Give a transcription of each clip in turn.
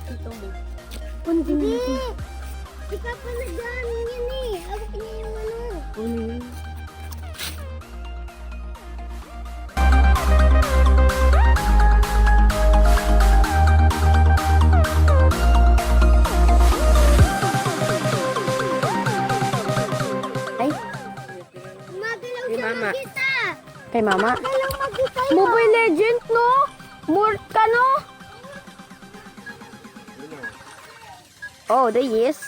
Ito mo. Punting mo. Di pa pala dyan yan eh. Awak niya yung ano. Ano yun? Ay, Magalaw Kay siya Mama. magkita. kay mama. Magalaw magkita yun. Mobile Legend, no? Mort ka, no? Oh, there is.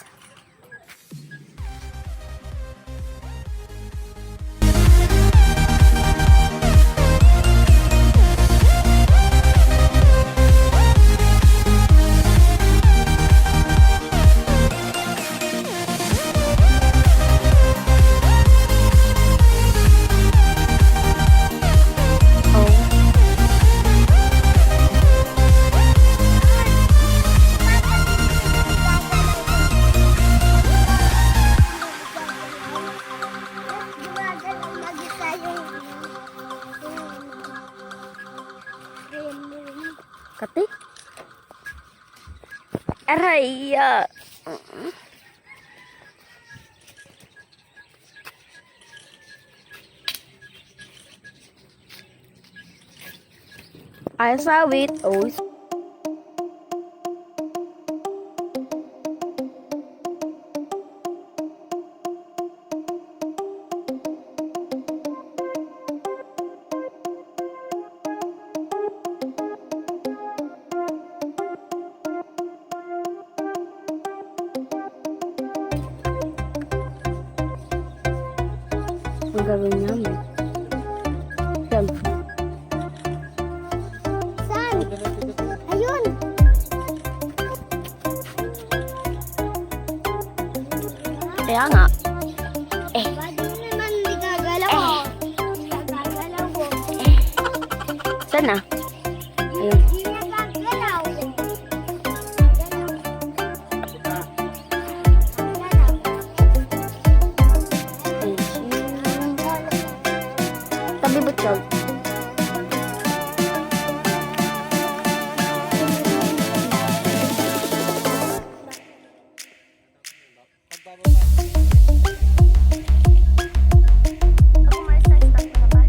Gumagalaw magkita yung Kati? Aray! I saw it. Oh, ang gawin namin. Siyempre. Saan? Ayun. Kaya nga. Ba't yun naman hindi gagalaw? Gagalaw ko. Sana? Ayun. Hindi na gagalaw. Tabi butchog. Ako may size tag na ba?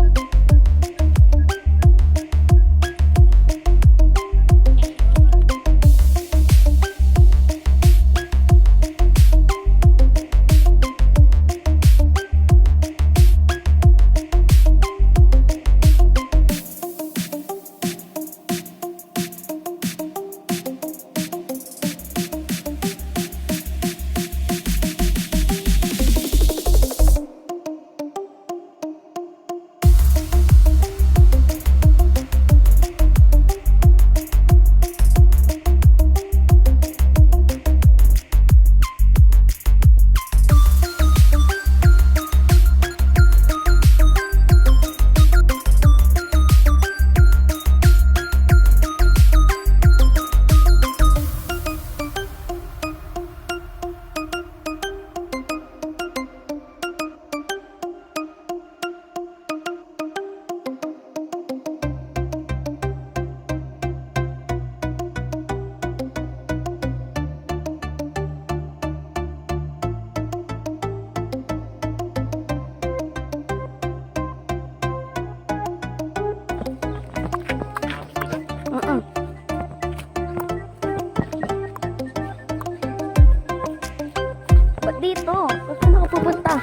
Ba't dito? Saan ako pupunta?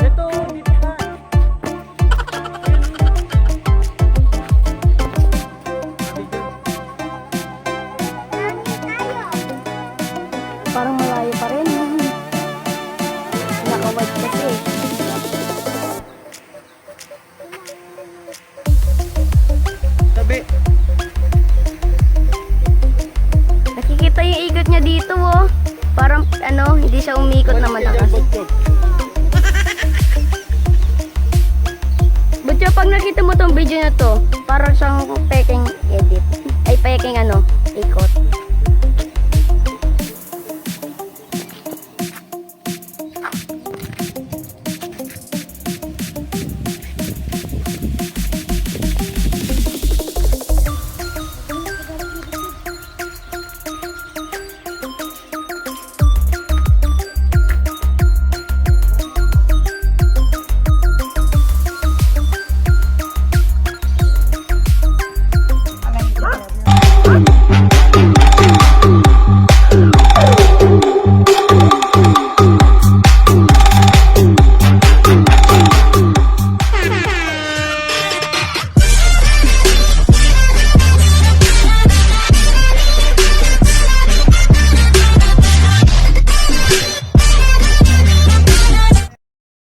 Ito, dito ka. Parang malayo pa rin. Nakawad kasi. Tabi. Nakikita yung igot niya dito, oh. Parang, ano, hindi siya umikot na malakas. Butyo, pag nakita mo tong video na to, parang siyang peking edit. Ay, peking ano,